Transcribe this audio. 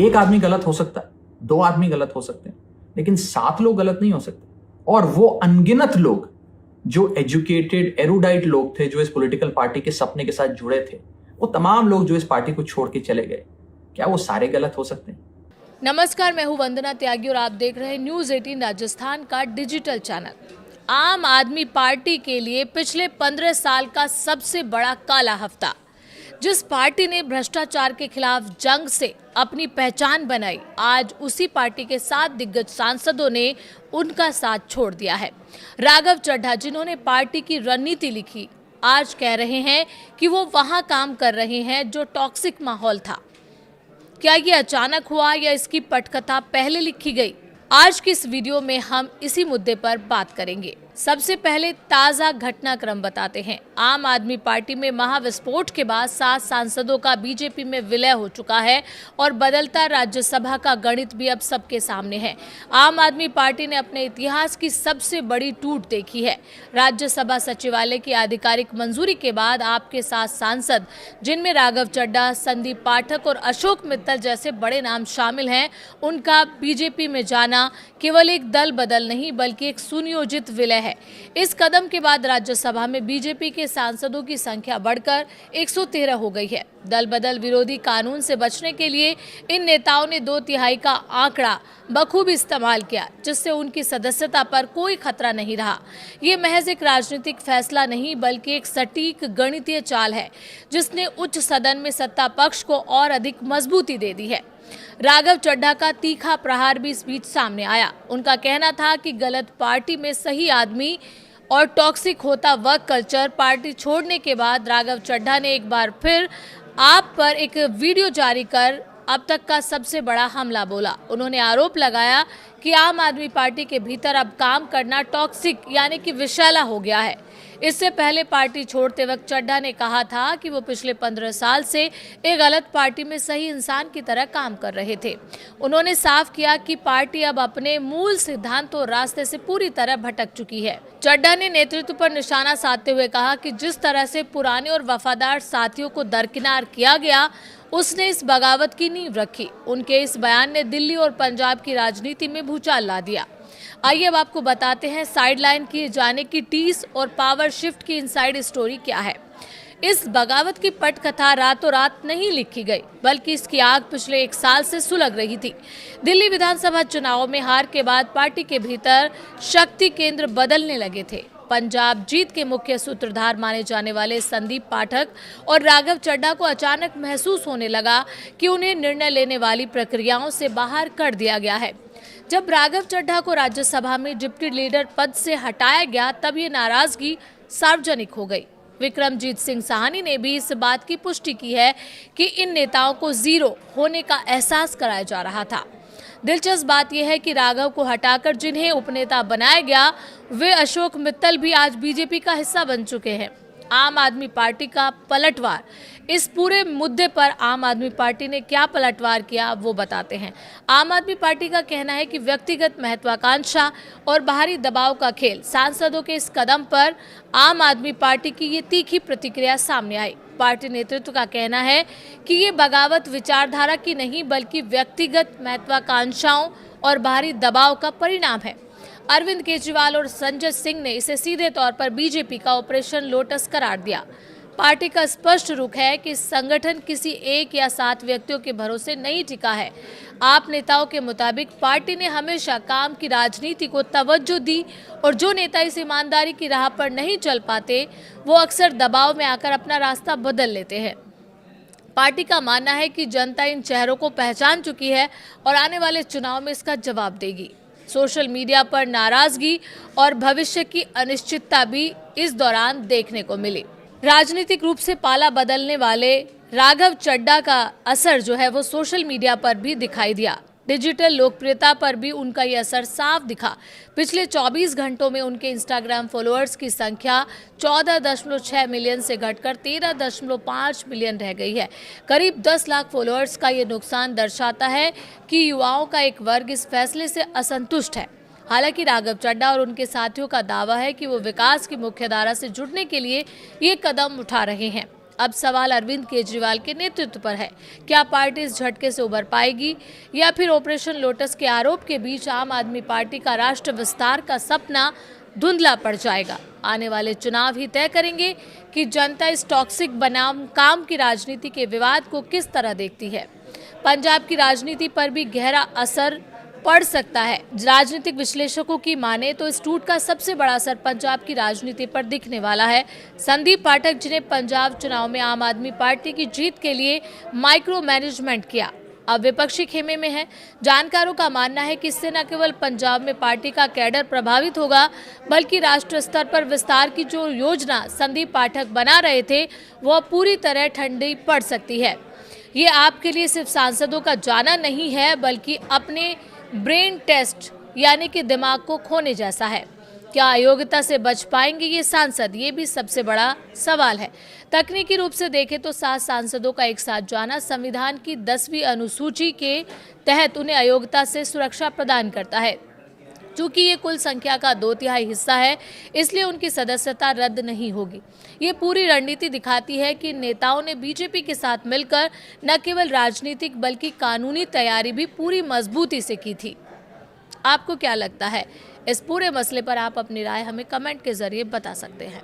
एक आदमी गलत हो सकता है, 2 आदमी गलत हो सकते हैं, लेकिन 7 लोग गलत नहीं हो सकते। और वो अनगिनत लोग जो एजुकेटेड एरुडाइट लोग थे, जो इस पॉलिटिकल पार्टी के सपने के साथ जुड़े थे, वो तमाम लोग जो इस पार्टी को छोड़ के चले गए, क्या वो सारे गलत हो सकते हैं? नमस्कार, मैं हूं वंदना त्यागी और आप देख रहे हैं न्यूज़ 18 राजस्थान का डिजिटल चैनल। आम आदमी पार्टी के लिए पिछले 15 साल का सबसे बड़ा काला हफ्ता। जिस पार्टी ने भ्रष्टाचार के खिलाफ जंग से अपनी पहचान बनाई, आज उसी पार्टी के 7 दिग्गज सांसदों ने उनका साथ छोड़ दिया है। राघव चड्ढा, जिन्होंने पार्टी की रणनीति लिखी, आज कह रहे हैं कि वो वहां काम कर रहे हैं जो टॉक्सिक माहौल था। क्या ये अचानक हुआ या इसकी पटकथा पहले लिखी गई? आज की इस वीडियो में हम इसी मुद्दे पर बात करेंगे। सबसे पहले ताज़ा घटनाक्रम बताते हैं। आम आदमी पार्टी में महाविस्फोट के बाद 7 सांसदों का बीजेपी में विलय हो चुका है और बदलता राज्यसभा का गणित भी अब सबके सामने है। आम आदमी पार्टी ने अपने इतिहास की सबसे बड़ी टूट देखी है। राज्यसभा सचिवालय की आधिकारिक मंजूरी के बाद आपके 7 सांसद, जिनमें राघव चड्ढा, संदीप पाठक और अशोक मित्तल जैसे बड़े नाम शामिल हैं, उनका बीजेपी में जाना केवल एक दल बदल नहीं बल्कि एक सुनियोजित विलय है। इस कदम के बाद राज्यसभा में बीजेपी के सांसदों की संख्या बढ़कर 113 हो गई है। दल बदल विरोधी कानून से बचने के लिए इन नेताओं ने 2/3 का आंकड़ा बखूबी इस्तेमाल किया, जिससे उनकी सदस्यता पर कोई खतरा नहीं रहा। ये महज एक राजनीतिक फैसला नहीं बल्कि एक सटीक गणितीय चाल है, जिसने उच्च सदन में सत्ता पक्ष को और अधिक मजबूती दे दी है। राघव चड्ढा का तीखा प्रहार भी इस बीच सामने आया। उनका कहना था कि गलत पार्टी में सही आदमी और टॉक्सिक होता वर्क कल्चर। पार्टी छोड़ने के बाद राघव चड्ढा ने एक बार फिर आप पर एक वीडियो जारी कर अब तक का सबसे बड़ा हमला बोला। उन्होंने आरोप लगाया कि आम आदमी पार्टी के भीतर अब काम करना टॉक्सिक यानी कि विषैला हो गया है। इससे पहले पार्टी छोड़ते वक्त चड्ढा ने कहा था कि वो पिछले 15 साल से एक गलत पार्टी में सही इंसान की तरह काम कर रहे थे। उन्होंने साफ किया कि पार्टी अब अपने मूल सिद्धांतों और रास्ते से पूरी तरह भटक चुकी है। चड्ढा ने नेतृत्व पर निशाना साधते हुए कहा कि जिस तरह से पुराने और वफादार साथियों को दरकिनार किया गया, उसने इस बगावत की नींव रखी। उनके इस बयान ने दिल्ली और पंजाब की राजनीति में भूचाल ला दिया। आइए अब आपको बताते हैं साइडलाइन किए जाने की टीस और पावर शिफ्ट की इनसाइड स्टोरी क्या है। इस बगावत की पटकथा रातों रात नहीं लिखी गई, बल्कि इसकी आग पिछले 1 साल से सुलग रही थी। दिल्ली विधानसभा चुनाव में हार के बाद पार्टी के भीतर शक्ति केंद्र बदलने लगे थे। पंजाब जीत के मुख्य सूत्रधार माने जाने वाले संदीप पाठक और राघव चड्ढा को अचानक महसूस होने लगा कि उन्हें निर्णय लेने वाली प्रक्रियाओं से बाहर कर दिया गया है। जब राघव चड्ढा को राज्यसभा में डिप्टी लीडर पद से हटाया गया, तब ये नाराजगी सार्वजनिक हो गई। विक्रमजीत सिंह साहनी ने भी इस बात की पुष्टि की है कि इन नेताओं को जीरो होने का एहसास कराया जा रहा था। दिलचस्प बात यह है कि राघव को हटाकर जिन्हें उपनेता बनाया गया, वे अशोक मित्तल भी आज बीजेपी का हिस्सा बन चुके हैं। आम आदमी पार्टी का पलटवार। इस पूरे मुद्दे पर आम आदमी पार्टी ने क्या पलटवार किया, वो बताते हैं। आम आदमी पार्टी का कहना है कि व्यक्तिगत महत्वाकांक्षा और बाहरी दबाव का खेल। सांसदों के इस कदम पर आम आदमी पार्टी की ये तीखी प्रतिक्रिया सामने आई। पार्टी नेतृत्व का कहना है कि ये बगावत विचारधारा की नहीं बल्कि व्यक्तिगत महत्वाकांक्षाओं और बाहरी दबाव का परिणाम है। अरविंद केजरीवाल और संजय सिंह ने इसे सीधे तौर पर बीजेपी का ऑपरेशन लोटस करार दिया। पार्टी का स्पष्ट रुख है कि संगठन किसी एक या 7 व्यक्तियों के भरोसे नहीं टिका है। आप नेताओं के मुताबिक पार्टी ने हमेशा काम की राजनीति को तवज्जो दी और जो नेता इस ईमानदारी की राह पर नहीं चल पाते, वो अक्सर दबाव में आकर अपना रास्ता बदल लेते हैं। पार्टी का मानना है कि जनता इन चेहरों को पहचान चुकी है और आने वाले चुनाव में इसका जवाब देगी। सोशल मीडिया पर नाराजगी और भविष्य की अनिश्चितता भी इस दौरान देखने को मिली। राजनीतिक रूप से पाला बदलने वाले राघव चड्ढा का असर जो है वो सोशल मीडिया पर भी दिखाई दिया। डिजिटल लोकप्रियता पर भी उनका ये असर साफ दिखा। पिछले 24 घंटों में उनके इंस्टाग्राम फॉलोअर्स की संख्या 14.6 मिलियन से घटकर 13.5 मिलियन रह गई है। करीब 10 लाख फॉलोअर्स का ये नुकसान दर्शाता है कि युवाओं का एक वर्ग इस फैसले से असंतुष्ट है। हालांकि राघव चड्ढा और उनके साथियों का दावा है कि वो विकास की मुख्यधारा से जुड़ने के लिए ये कदम उठा रहे हैं। अब सवाल अरविंद केजरीवाल के नेतृत्व पर है। क्या पार्टी इस झटके से उबर पाएगी या फिर ऑपरेशन लोटस के आरोप के बीच आम आदमी पार्टी का राष्ट्र विस्तार का सपना धुंधला पड़ जाएगा? आने वाले चुनाव ही तय करेंगे कि जनता इस टॉक्सिक बनाम काम की राजनीति के विवाद को किस तरह देखती है। पंजाब की राजनीति पर भी गहरा असर पड़ सकता है। राजनीतिक विश्लेषकों की माने तो इस टूट का सबसे बड़ा असर पंजाब की राजनीति पर दिखने वाला है। संदीप पाठक, जिन्हें पंजाब चुनाव में आम आदमी पार्टी की जीत के लिए माइक्रो मैनेजमेंट किया, अब विपक्षी खेमे में है। जानकारों का मानना है कि इससे न केवल पंजाब में पार्टी का कैडर प्रभावित होगा, बल्कि राष्ट्र स्तर पर विस्तार की जो योजना संदीप पाठक बना रहे थे वह पूरी तरह ठंडी पड़ सकती है। ये आपके लिए सिर्फ सांसदों का जाना नहीं है, बल्कि अपने ब्रेन टेस्ट यानी कि दिमाग को खोने जैसा है। क्या अयोग्यता से बच पाएंगे ये सांसद, ये भी सबसे बड़ा सवाल है। तकनीकी रूप से देखें तो 7 सांसदों का एक साथ जाना संविधान की 10वीं अनुसूची के तहत उन्हें अयोग्यता से सुरक्षा प्रदान करता है। चूंकि ये कुल संख्या का 2/3 हिस्सा है, इसलिए उनकी सदस्यता रद्द नहीं होगी। ये पूरी रणनीति दिखाती है कि नेताओं ने बीजेपी के साथ मिलकर न केवल राजनीतिक बल्कि कानूनी तैयारी भी पूरी मजबूती से की थी। आपको क्या लगता है? इस पूरे मसले पर आप अपनी राय हमें कमेंट के जरिए बता सकते हैं।